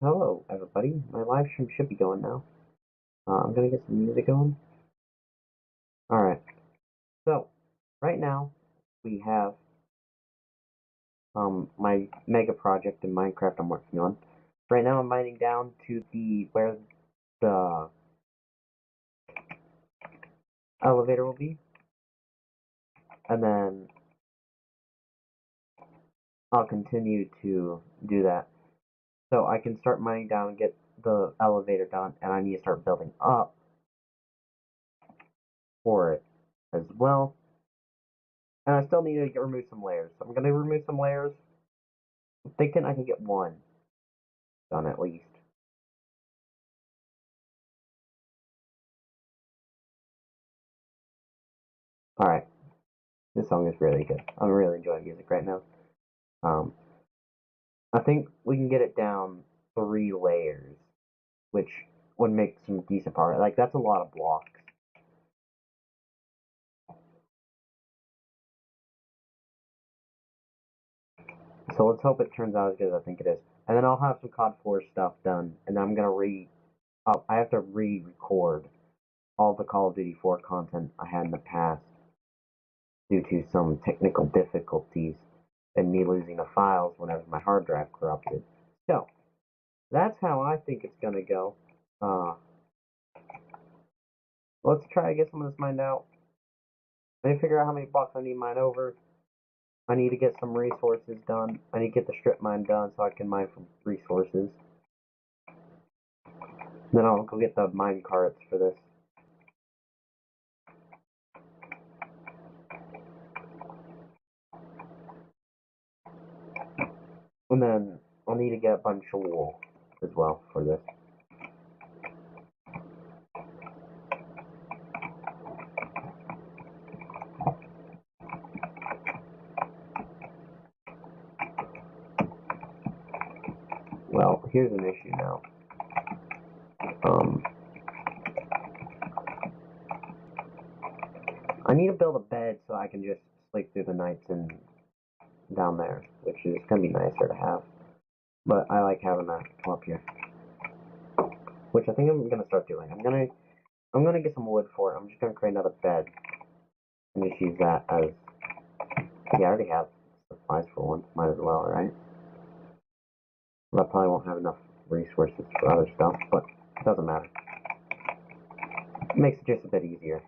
Hello, everybody. My live stream should be going now. I'm gonna get some music going. Alright, so right now we have my mega project in Minecraft I'm working on. Right now I'm mining down to where the elevator will be, and then I'll continue to do that. So I can start mining down and get the elevator done, and I need to start building up for it as well. And I still need to remove some layers. So I'm gonna remove some layers. I'm thinking I can get one done at least. Alright, this song is really good. I'm really enjoying music right now. Um, I think we can get it down 3 layers, which would make some decent progress. Like, that's a lot of blocks. So let's hope it turns out as good as I think it is. And then I'll have some COD 4 stuff done, and then I'm gonna I have to re-record all the Call of Duty 4 content I had in the past due to some technical difficulties and me losing the files whenever my hard drive corrupted. So, that's how I think it's gonna go. Uh, let's try to get some of this mined out. Let me figure out how many blocks I need mine over. I need to get some resources done. I need to get the strip mine done so I can mine from resources. Then I'll go get the mine carts for this. And then I'll need to get a bunch of wool as well for this. Well, here's an issue now. I need to build a bed so I can just sleep through the nights and down there, which is gonna be nicer to have. But I like having that up here, which I think I'm gonna start doing. I'm gonna get some wood for it. I'm just gonna create another bed and just use that as. Yeah, I already have supplies for one. Might as well, right? Well, I probably won't have enough resources for other stuff, but it doesn't matter. It makes it just a bit easier.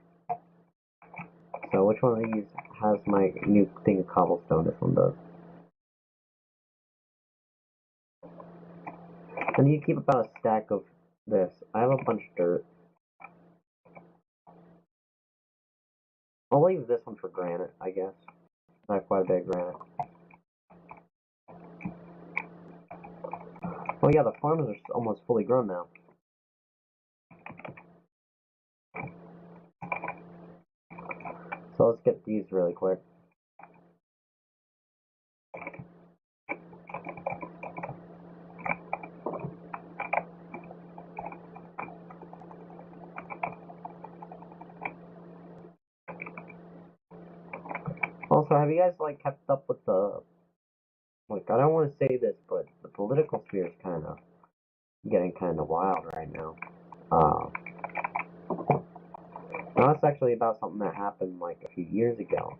So which one of these has my new thing of cobblestone? This one does. I need to keep about a stack of this. I have a bunch of dirt. I'll leave this one for granite, I guess. I have quite a bit of granite. Oh yeah, the farms are almost fully grown now. So let's get these really quick. Also, have you guys kept up with the I don't want to say this, but the political sphere is kind of getting kind of wild right now. Uh, now it's actually about something that happened a few years ago,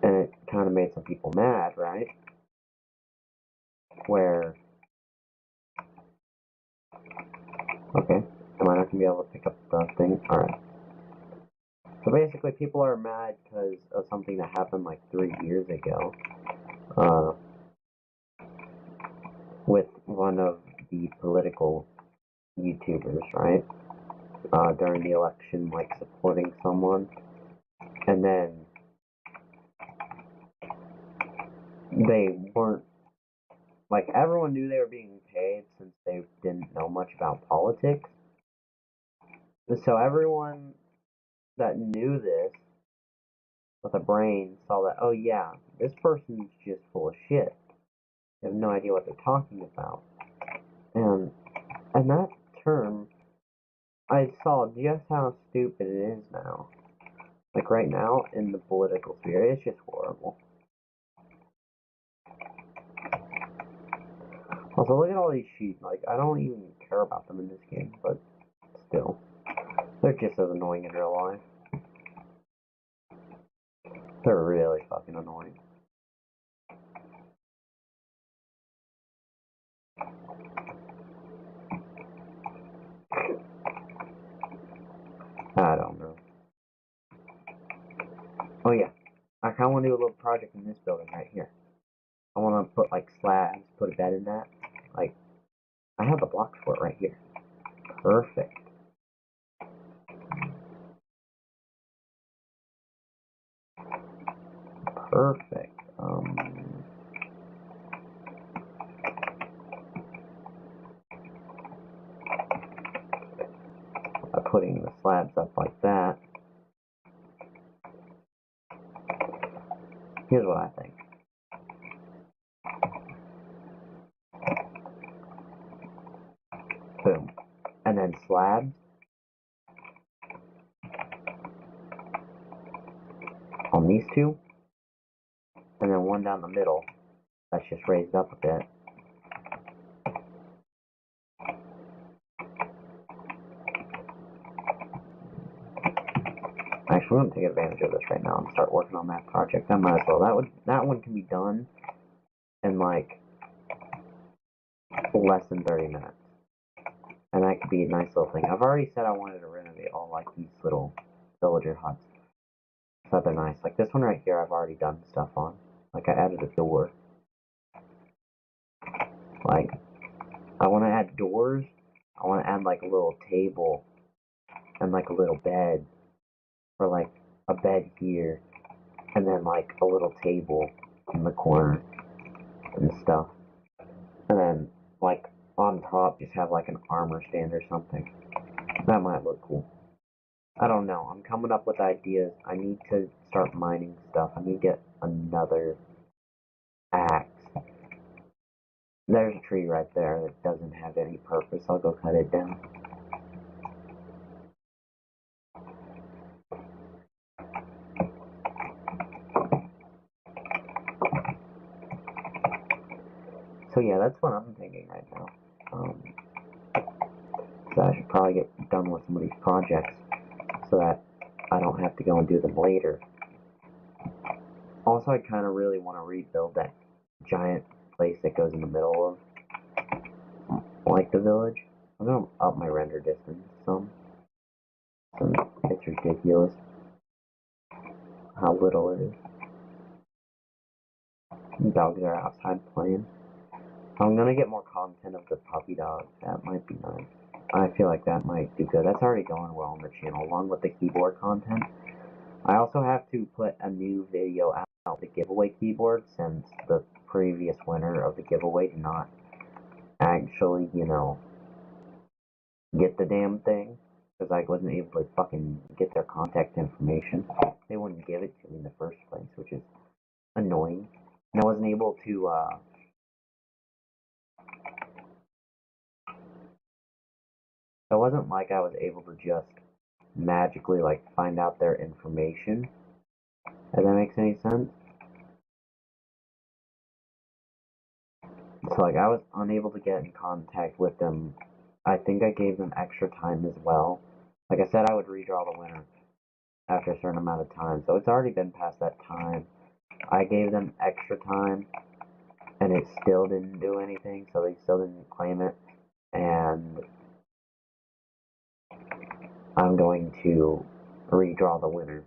and it kind of made some people mad, right? Where, okay, am I not gonna be able to pick up the thing? All right. So basically, people are mad because of something that happened 3 years ago, uh, with one of the political YouTubers, right? During the election, supporting someone, and then they weren't everyone knew they were being paid since they didn't know much about politics. So everyone that knew this with a brain saw that, oh yeah, this person's just full of shit. They have no idea what they're talking about. And that term, I saw just how stupid it is now. Right now in the political sphere, it's just horrible. Also, look at all these sheep. Like, I don't even care about them in this game, but still. They're just as annoying in real life. They're really fucking annoying. I don't know. Oh yeah, I kind of want to do a little project in this building right here. I want to put like slabs, put a bed in that. Like, I have the blocks for it right here. Perfect. Perfect. By putting the slabs up like that. Here's what I think. Boom. And then slabs on these two. And then one down the middle that's just raised up a bit. Actually, I'm gonna take advantage of this right now and start working on that project. I might as well. That one can be done in like less than 30 minutes. And that could be a nice little thing. I've already said I wanted to renovate all like these little villager huts. So they're nice. Like this one right here I've already done stuff on. Like I added a door. Like I wanna add doors. I wanna add like a little table and like a little bed. Or like a bed here. And then like a little table in the corner and stuff. And then like on top just have like an armor stand or something. That might look cool. I don't know. I'm coming up with ideas. I need to start mining stuff. I need to get another axe. There's a tree right there that doesn't have any purpose. I'll go cut it down. So yeah, that's what I'm thinking right now. So I should probably get done with some of these projects so that I don't have to go and do them later. Also, I kind of really want to rebuild that giant place that goes in the middle of, like, the village. I'm going to up my render distance some. It's ridiculous how little it is. Dogs are outside playing. I'm going to get more content of the puppy dogs. That might be nice. I feel like that might do good. That's already going well on the channel, along with the keyboard content. I also have to put a new video out, the giveaway keyboard, since the previous winner of the giveaway did not actually, get the damn thing. Because I wasn't able to fucking get their contact information. They wouldn't give it to me in the first place, which is annoying. And I wasn't able to, it wasn't like I was able to just magically, like, find out their information. If that makes any sense. So, like, I was unable to get in contact with them. I think I gave them extra time as well. Like I said, I would redraw the winner after a certain amount of time. So it's already been past that time. I gave them extra time, and it still didn't do anything, so they still didn't claim it. And I'm going to redraw the winner.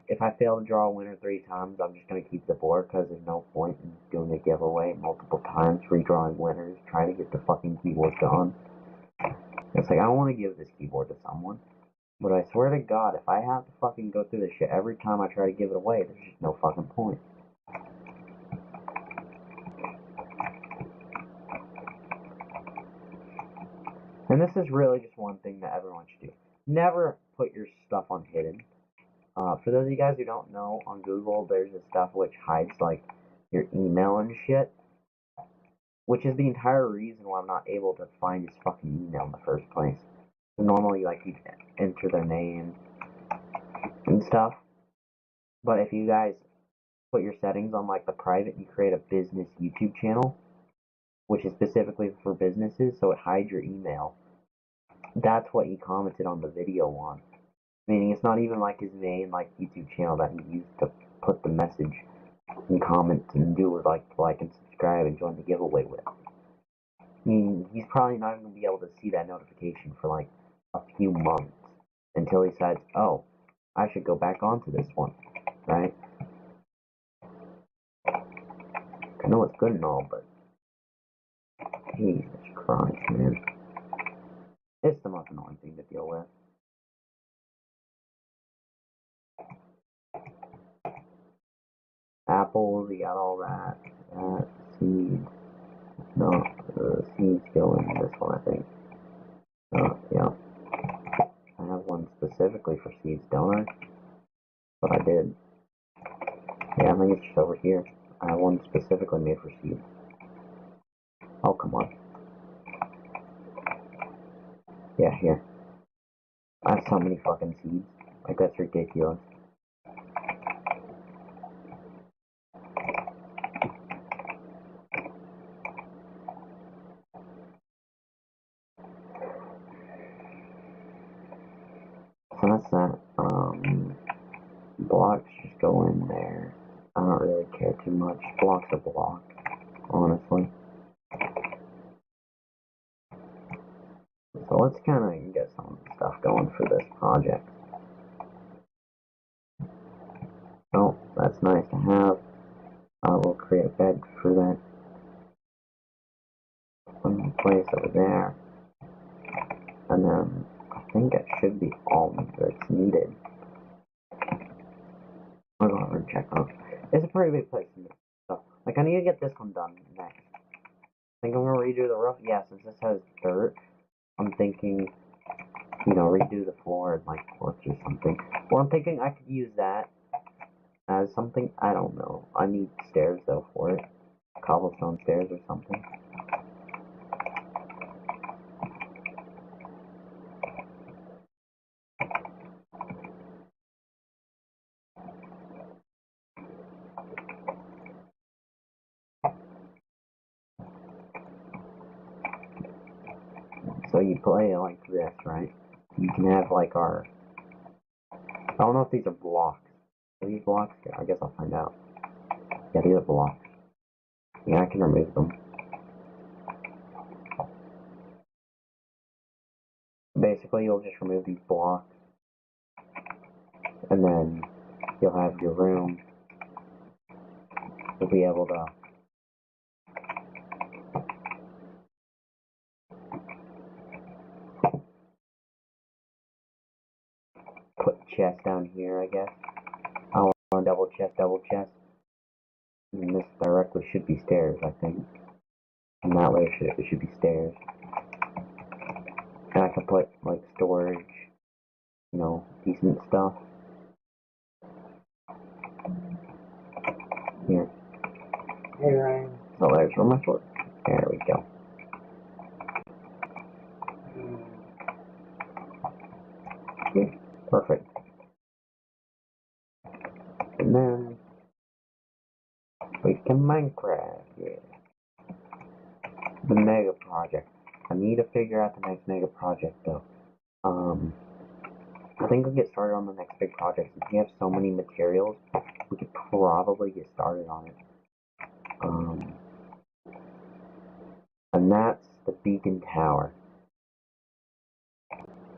If I fail to draw a winner 3 times, I'm just going to keep the board because there's no point in doing a giveaway multiple times, redrawing winners, trying to get the fucking keyboard gone. It's like, I don't want to give this keyboard to someone. But I swear to God, if I have to fucking go through this shit every time I try to give it away, there's just no fucking point. And this is really just one thing that everyone should do. Never put your stuff on hidden. For those of you guys who don't know, on Google, there's this stuff which hides, like, your email and shit. Which is the entire reason why I'm not able to find his fucking email in the first place. Normally, like, you enter their name and stuff. But if you guys put your settings on like the private, you create a business YouTube channel, which is specifically for businesses, so it hides your email. That's what he commented on the video on. Meaning it's not even like his main like YouTube channel that he used to put the message and comment and do with like and subscribe and join the giveaway with. I mean, he's probably not even gonna be able to see that notification for like a few months until he decides, oh, I should go back onto this one, right? I know it's good and all, but Jesus Christ, man. It's the most annoying thing to deal with. Apples, you got all that. Seeds. No, the seeds go in this one, I think. Oh, yeah. I have one specifically for seeds, don't I? But I did. Yeah, I think it's just over here. I have one specifically made for seeds. Oh, come on. Yeah, here. I have so many fucking seeds. Like, that's ridiculous. So that's that. Blocks just go in there. I don't really care too much. Blocks are blocks, honestly. So let's kind of get some stuff going for this project. Oh, that's nice to have. I will create a bed for that place over there. And then I think that should be all that's needed. I'll go over and check on it. It's a pretty big place. So, like, I need to get this one done next. I think I'm going to redo the roof. Yeah, since this has dirt, I'm thinking, you know, redo the floor and, like, porch or something. Or I'm thinking I could use that as something. I don't know. I need stairs, though, for it. Cobblestone stairs or something. So you play it like this, right? You can have, like, our... I don't know if these are blocks. Are these blocks? Yeah, I guess I'll find out. Yeah, these are blocks. Yeah, I can remove them. Basically, you'll just remove these blocks, and then you'll have your room. You'll be able to put chest down here, I guess. I want a double chest. And this directly should be stairs, I think. And that way it should be stairs. And I can put, like, storage, you know, decent stuff. Here. Hey, Ryan. So there's where my sword. There we go. Yeah, perfect. And then we can Minecraft, yeah. The mega project. I need to figure out the next mega project though. I think we'll get started on the next big project. Since we have so many materials, we could probably get started on it. And that's the beacon tower,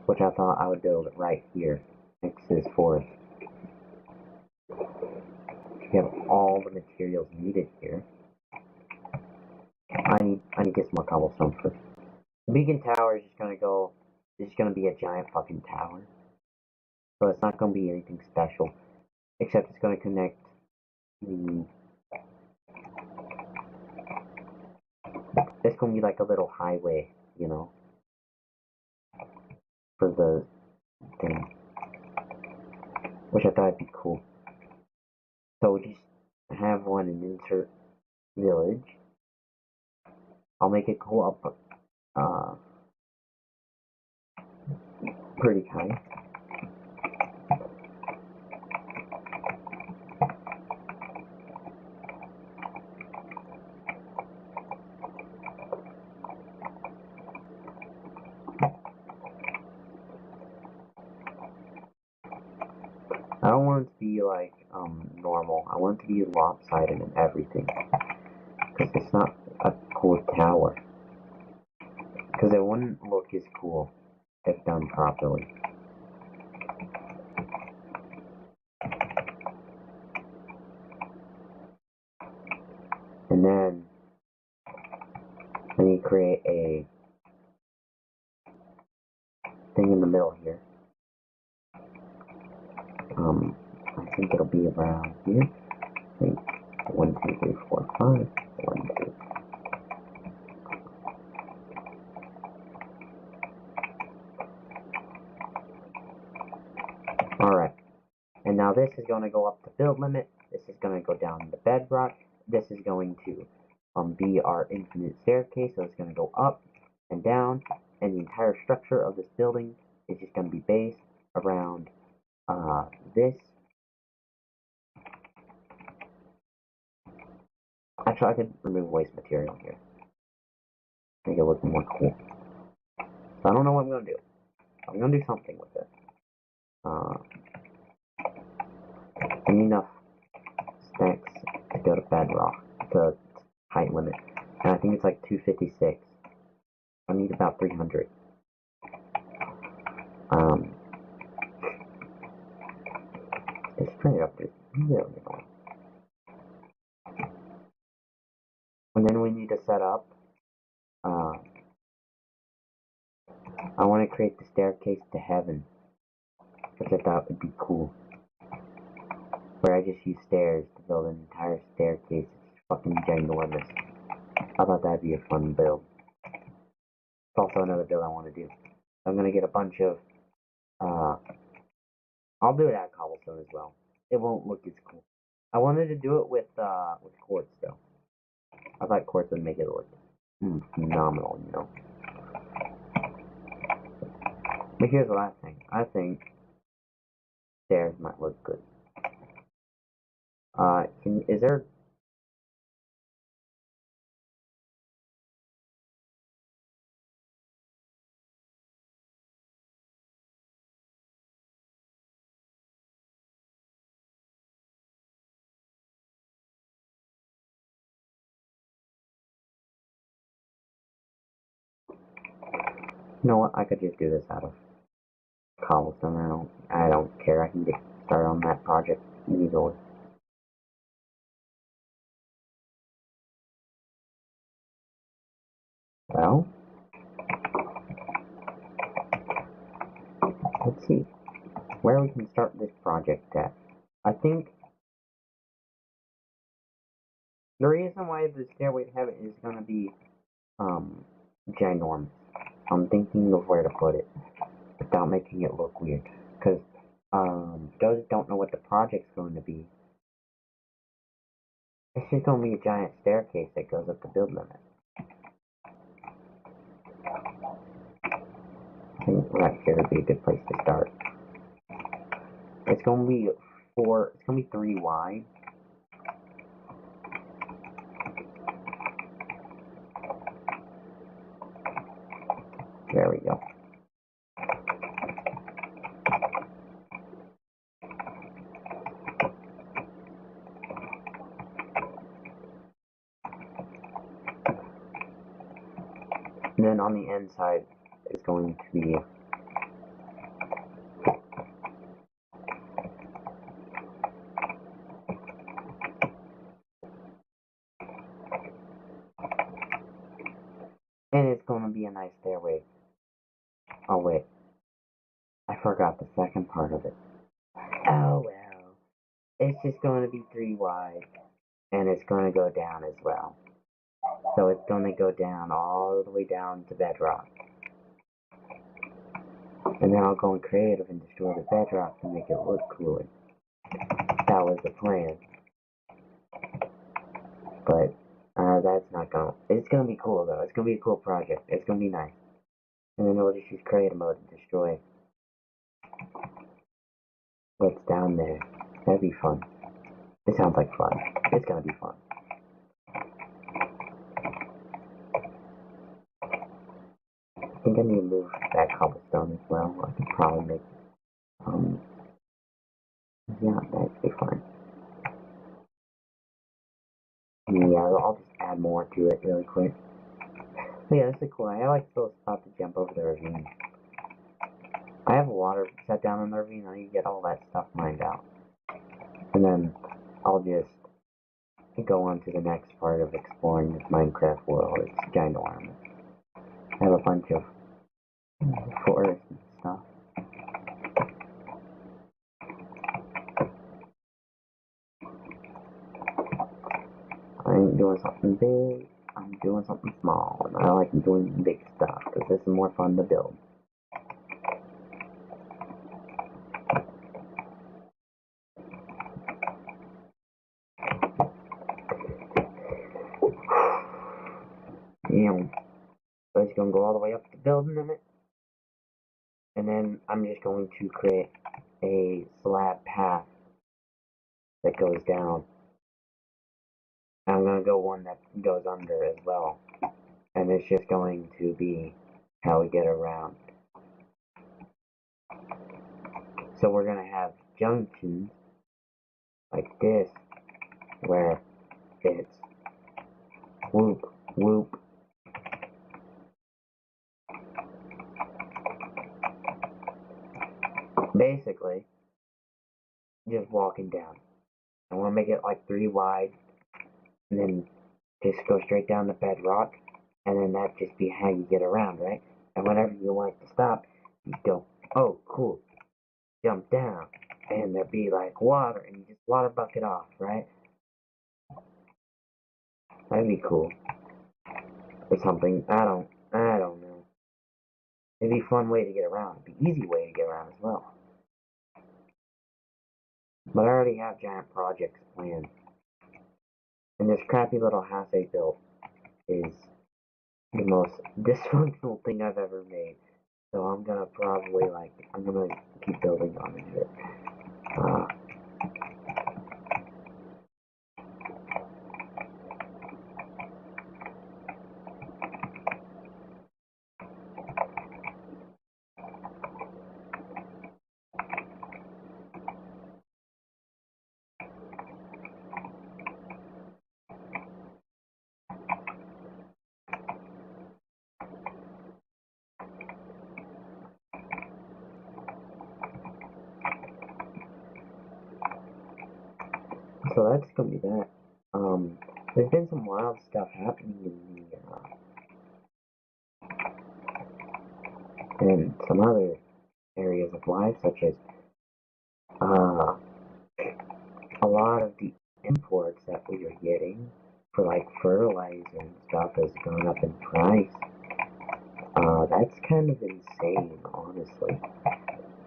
which I thought I would build right here next to this forest. We have all the materials needed here. I need to get some more cobblestone first. The beacon tower is just gonna be a giant fucking tower. So it's not gonna be anything special, except it's gonna connect the. It's gonna be like a little highway, you know, for the thing, which I thought would be cool. So just have one and insert village. I'll make it go up pretty high. want it to be like normal. I want it to be lopsided and everything. Because it's not a cool tower. Because it wouldn't look as cool if done properly. And then you create a thing in the middle here. I think it'll be around here. I think 1, 2, 3, 4, 5. 1, 2. Alright. And now this is going to go up to build limit. This is going to go down to bedrock. This is going to be our infinite staircase. So it's going to go up and down. And the entire structure of this building is just going to be based around this. Actually, I could remove waste material here. Make it look more cool. So I don't know what I'm going to do. I'm going to do something with it. I need enough stacks to go to bedrock, to height limit. And I think it's like 256. I need about 300. It's straight up there. There we go. And then we need to set up, I want to create the staircase to heaven, which I thought would be cool. Where I just use stairs to build an entire staircase. It's fucking ginormous. I thought that'd be a fun build. It's also another build I want to do. I'm gonna get a bunch of, I'll do it at cobblestone as well. It won't look as cool. I wanted to do it with quartz though. I thought quartz would make it look phenomenal, you know. But here's what I think. I think stairs might look good. Is there... You know what? I could just do this out of cobblestone. I don't care. I can get started on that project easily. Well, let's see where we can start this project at. I think the reason why the Stairway to Heaven is going to be ginormous. I'm thinking of where to put it without making it look weird, because those don't know what the project's going to be. It's just going to be a giant staircase that goes up the build limit. I think right here would be a good place to start. It's going to be it's going to be 3 wide. There we go. And then on the inside is going to be a nice stairway. Oh wait, I forgot the second part of it. Oh well, it's just going to be 3 wide, and it's going to go down as well. So it's going to go down all the way down to bedrock. And then I'll go in creative and destroy the bedrock to make it look cooler. That was the plan. But that's not gonna... It's gonna be cool though. It's gonna be a cool project. It's gonna be nice. And then we'll just use creative mode and destroy what's down there. That'd be fun. It sounds like fun. It's gonna be fun. I think I need to move that cobblestone as well. I could probably make, yeah, more to it really quick. But yeah, this is cool. I like this little spot to jump over the ravine. I have water set down in the ravine. I need to get all that stuff mined out. And then I'll just go on to the next part of exploring this Minecraft world. It's ginormous. I have a bunch of forests and stuff. I ain't doing something big, I'm doing something small, and I like doing big stuff, because this is more fun to build. So it's going to go all the way up to the building in it, and then I'm just going to create a slab path that goes down. I'm going to go one that goes under as well. And it's just going to be how we get around. So we're going to have junctions like this, where it's whoop, whoop. Basically, just walking down. I want to make it like 3 wide, and then just go straight down the bedrock, and then that just be how you get around, right? And whenever you want to stop, you go, oh, cool, jump down, and there'd be like water, and you just water bucket off, right? That'd be cool. Or something. I don't know. It'd be a fun way to get around. It'd be an easy way to get around as well. But I already have giant projects planned. And this crappy little house I built is the most dysfunctional thing I've ever made. So I'm gonna probably I'm gonna keep building on it. So that's gonna be that. There's been some wild stuff happening in some other areas of life, such as a lot of the imports that we are getting for like fertilizer and stuff has gone up in price. That's kind of insane, honestly.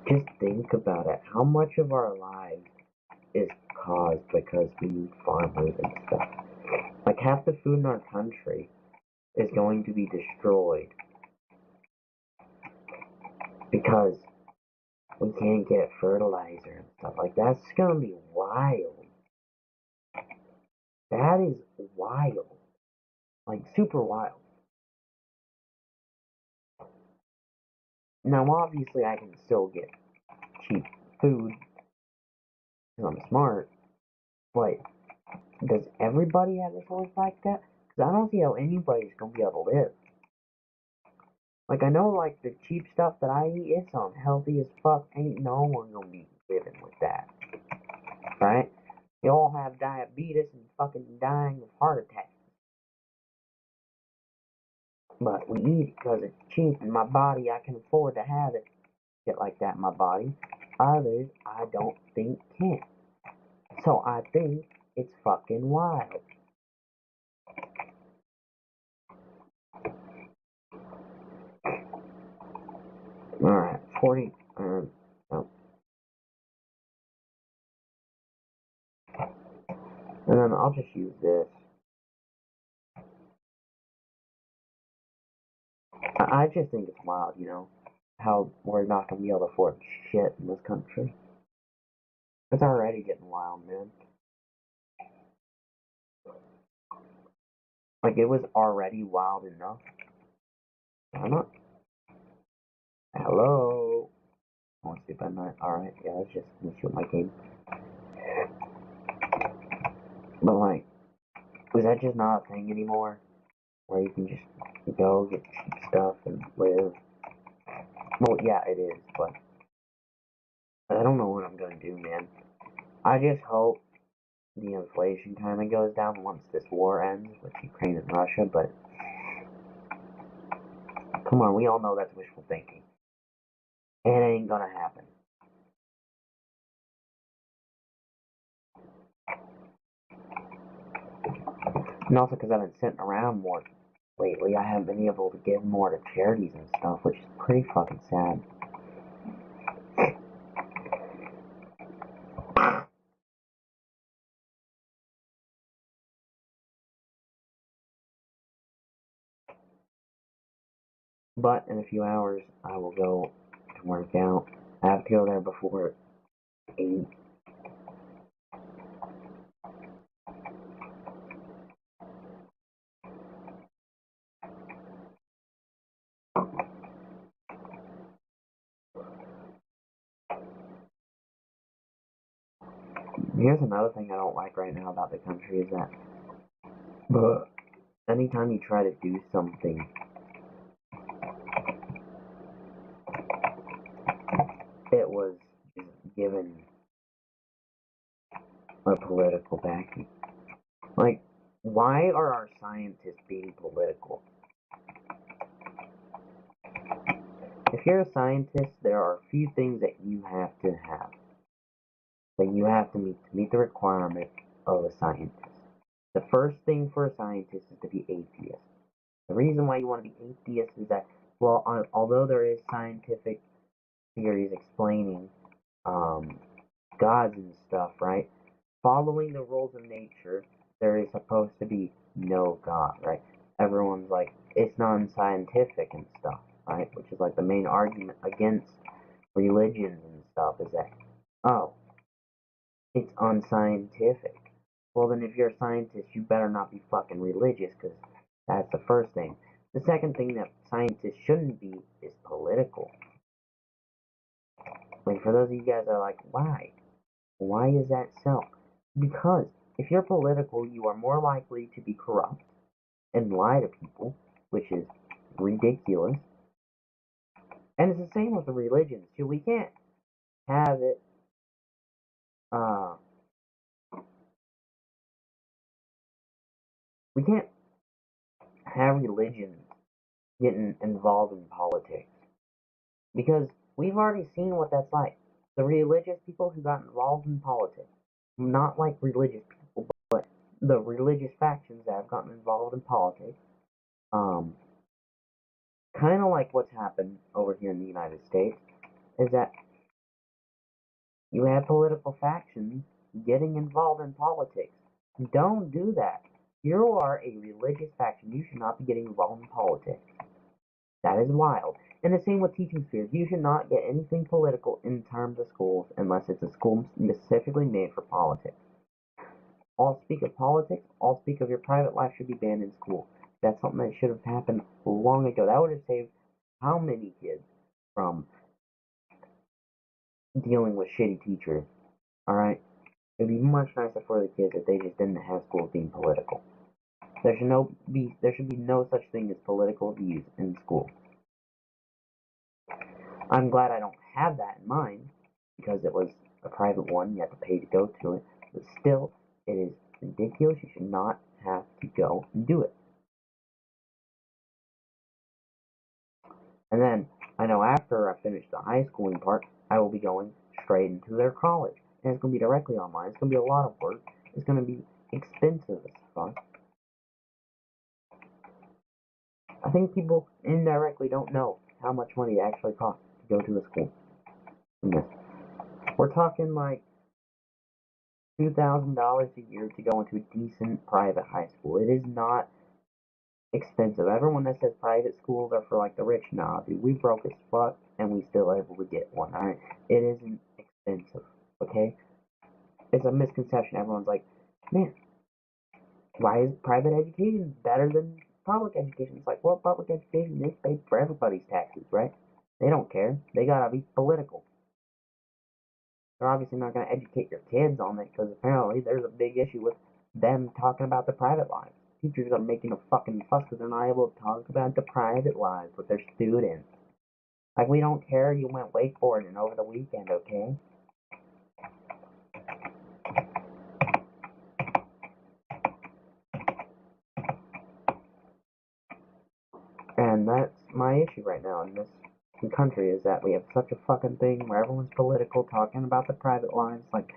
Just think about it. How much of our lives is caused because we need farmers and stuff? Like half the food in our country is going to be destroyed because we can't get fertilizer and stuff. Like that's gonna be wild. That is wild. Like super wild. Now obviously I can still get cheap food because I'm smart, but does everybody have a source like that? Because I don't see how anybody's gonna be able to live. Like I know like the cheap stuff that I eat, it's unhealthy as fuck. Ain't no one gonna be living with that. Right? They all have diabetes and fucking dying of heart attacks. But we eat it because it's cheap and my body, I can afford to have it. Shit like that in my body. Others, I don't think can. So I think it's fucking wild. Alright, 40. Oh. And then I'll just use this. I just think it's wild, how we're not gonna be able to afford shit in this country. It's already getting wild, man. Like it was already wild enough. I'm not. Hello. I want to sleep at night. Alright, yeah, let's just shoot my game. But like, is that just not a thing anymore? Where you can just go get cheap stuff and live? Well, yeah, it is, but I don't know what I'm gonna do, man. I just hope the inflation kind of goes down once this war ends with Ukraine and Russia, but come on, we all know that's wishful thinking. It ain't gonna happen. And also because I've been sitting around more lately, I haven't been able to give more to charities and stuff, which is pretty fucking sad. But in a few hours, I will go to work out. I have to go there before 8. Here's another thing I don't like right now about the country is that anytime you try to do something, it was given a political backing. Like, why are our scientists being political? If you're a scientist, there are a few things that you have to have, that you have to meet the requirement of a scientist. The first thing for a scientist is to be atheist. The reason why you want to be atheist is that, well, although there is scientific theories explaining gods and stuff, right? Following the rules of nature, there is supposed to be no God, right? Everyone's like, it's non-scientific and stuff, right? Which is like the main argument against religions and stuff is that, oh, it's unscientific. Well, then if you're a scientist, you better not be fucking religious, because that's the first thing. The second thing that scientists shouldn't be is political. Like, for those of you guys that are like, why? Why is that so? Because if you're political, you are more likely to be corrupt and lie to people, which is ridiculous. And it's the same with the religions too. We can't have it. We can't have religions getting involved in politics because we've already seen what that's like. The religious people who got involved in politics, not like religious people, but the religious factions that have gotten involved in politics, um, kind of like what's happened over here in the United States, is that you have political factions getting involved in politics. Don't do that. You are a religious faction. You should not be getting involved in politics. That is wild. And the same with teaching spheres. You should not get anything political in terms of schools unless it's a school specifically made for politics. All speak of politics, all speak of your private life should be banned in school. That's something that should have happened long ago. That would have saved how many kids from dealing with shitty teachers? Alright? It'd be much nicer for the kids if they just didn't have schools being political. There should be no such thing as political views in school. I'm glad I don't have that in mind because it was a private one. You have to pay to go to it. But still, it is ridiculous. You should not have to go and do it. And then I know after I finish the high schooling part, I will be going straight into their college. And it's going to be directly online. It's going to be a lot of work. It's going to be expensive as fuck. I think people indirectly don't know how much money it actually costs to go to a school. Yes. We're talking like $2,000 a year to go into a decent private high school. It is not expensive. Everyone that says private schools are for like the rich, nah, dude, we broke as fuck and we still able to get one. Alright, it isn't expensive. Okay, it's a misconception. Everyone's like, man, why is private education better than public education? It's like, well, public education is paid for everybody's taxes, right? They don't care. They gotta be political. They're obviously not gonna educate your kids on it because apparently there's a big issue with them talking about their private lives. Teachers are making a fucking fuss because they're not able to talk about the private lives with their students. Like, we don't care you went wakeboarding over the weekend, okay? And that's my issue right now in this country, is that we have such a fucking thing where everyone's political, talking about the private lives. Like,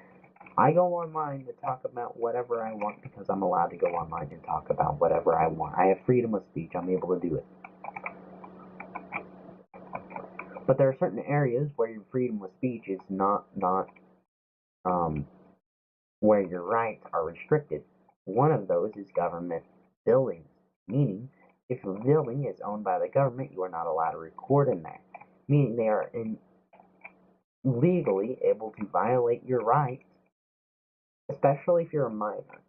I go online to talk about whatever I want because I'm allowed to go online and talk about whatever I want. I have freedom of speech. I'm able to do it. But there are certain areas where your freedom of speech is not where your rights are restricted. One of those is government buildings, meaning if a building is owned by the government, you are not allowed to record in there, meaning they are legally able to violate your rights, especially if you're a minor.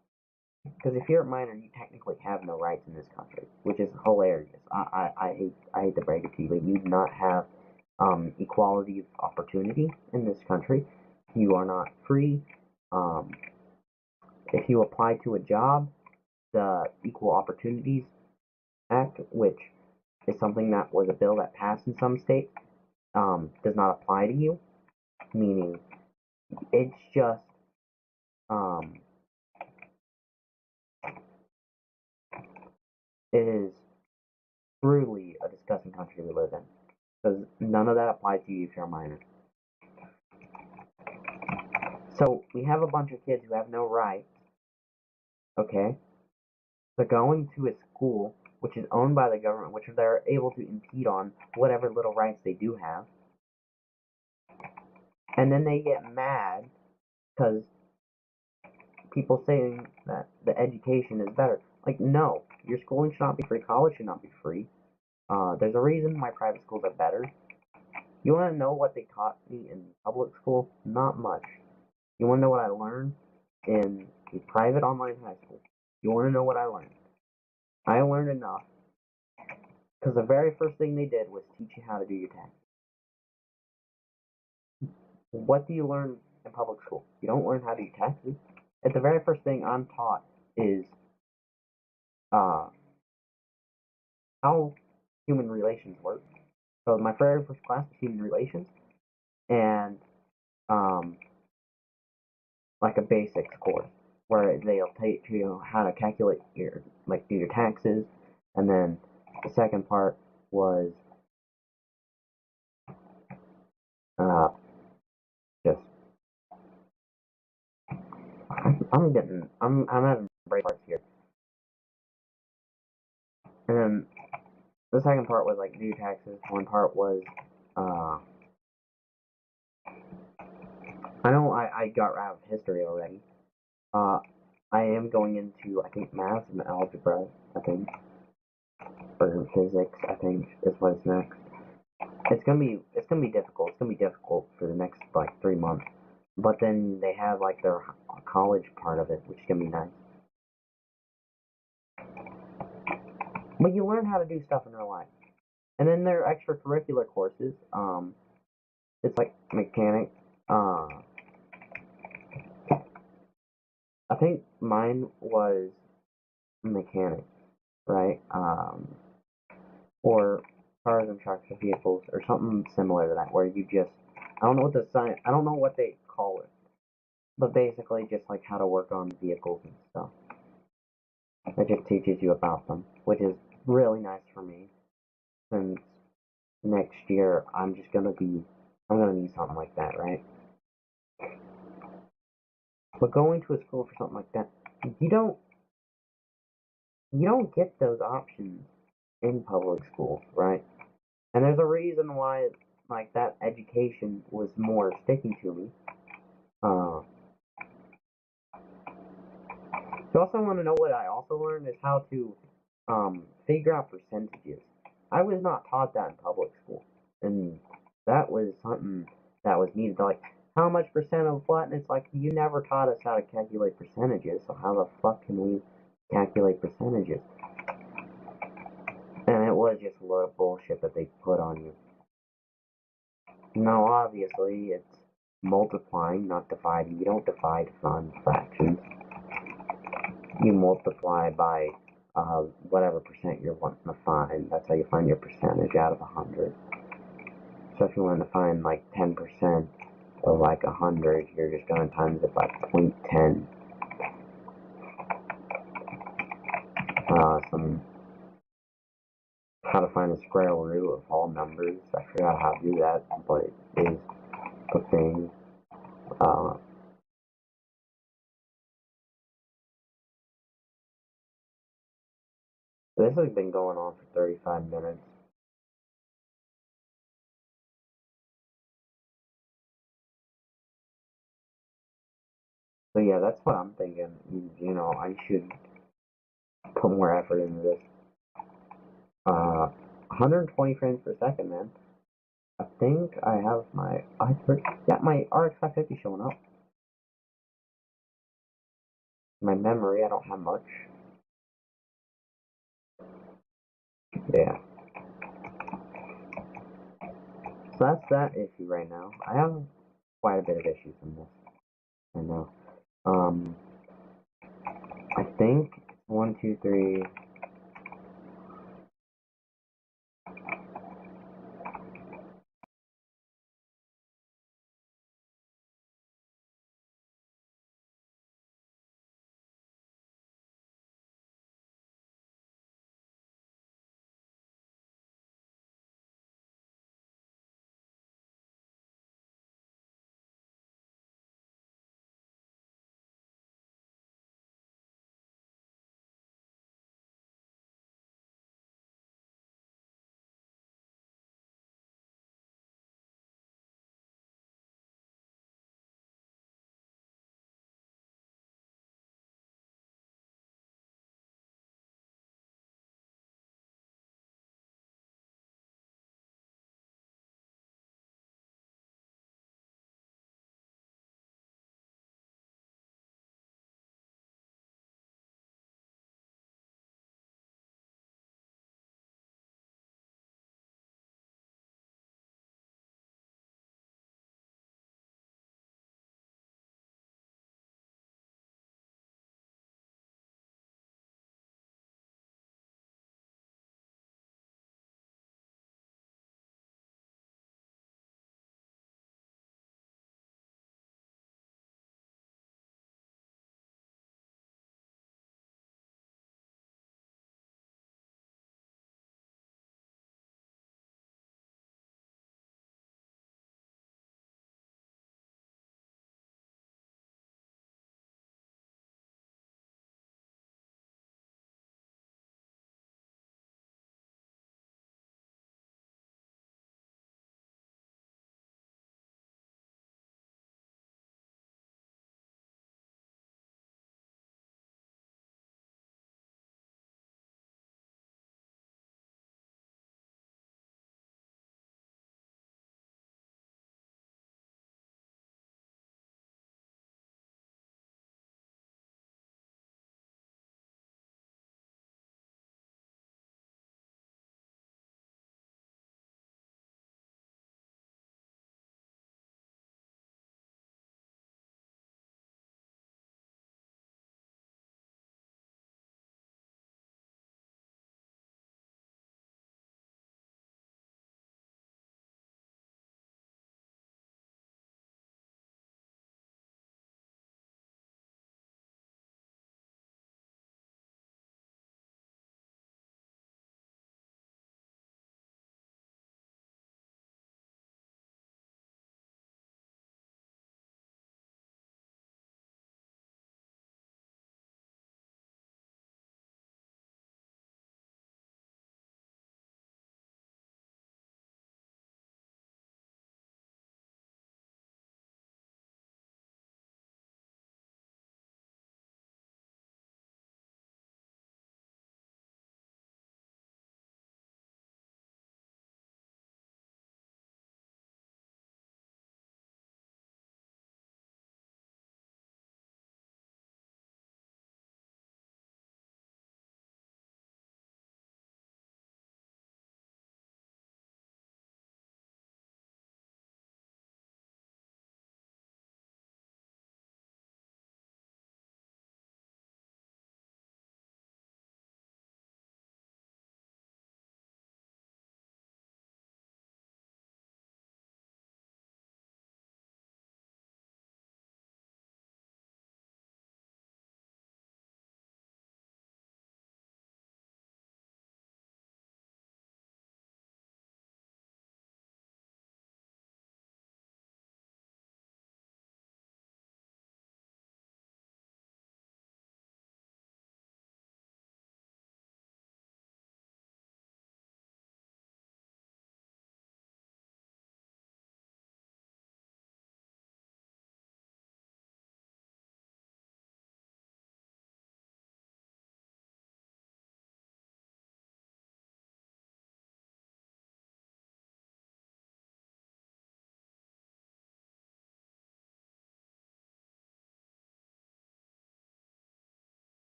Because if you're a minor, you technically have no rights in this country, which is hilarious. I hate to break it to you, but you do not have equality of opportunity in this country. You are not free. If you apply to a job, the Equal Opportunities Act, which is something that was a bill that passed in some states, does not apply to you. Meaning, it's just it is truly a disgusting country we live in, because none of that applies to you if you're a minor. So we have a bunch of kids who have no rights. Okay, they're going to a school which is owned by the government, which they're able to impede on whatever little rights they do have, and then they get mad because people saying that the education is better. Like, no, your schooling should not be free. College should not be free. There's a reason why private schools are better. You want to know what they taught me in public school? Not much. You want to know what I learned in a private online high school? You want to know what I learned? I learned enough because the very first thing they did was teach you how to do your taxes. What do you learn in public school? You don't learn how to do your taxes. At the very first thing I'm taught is how human relations work. So my very first class is human relations, and like a basics course where they'll teach you how to calculate your do your taxes, and then the second part was just I'm having brain parts here, and then the second part was like do your taxes. One part was I know I got out of history already. I am going into, I think, math and algebra, I think, or physics, I think, is what's next. It's gonna be difficult. It's gonna be difficult for the next like 3 months. But then they have like their college part of it, which is gonna be nice. But you learn how to do stuff in real life. And then there are extracurricular courses. It's like mechanics. I think mine was mechanics, right? Or cars and trucks or vehicles or something similar to that, where you just I don't know what they call it, but basically just like how to work on vehicles and stuff. It just teaches you about them, which is really nice for me, since next year I'm gonna need something like that, right? But going to a school for something like that, you don't get those options in public schools, right? And there's a reason why like that education was more sticking to me. You also want to know what I also learned is how to figure out percentages. I was not taught that in public school, and that was something that was needed. Like, how much percent of what? And it's like, you never taught us how to calculate percentages, so how the fuck can we calculate percentages? And it was just a lot of bullshit that they put on you. Now, obviously, it's multiplying, not dividing. You don't divide on fractions. you multiply by whatever percent you're wanting to find. That's how you find your percentage out of 100. So if you want to find like 10% of like 100, you're just going to times it by 0.10. Some how to find the square root of all numbers. I forgot how to do that, but it is a thing. This has been going on for 35 minutes. So yeah, that's what I'm thinking. You know, I should put more effort into this. 120 frames per second, man. I think I have my my RX 550 showing up. My memory, I don't have much. Yeah. So that's that issue right now. I have quite a bit of issues in this. I know. I think 1, 2, 3.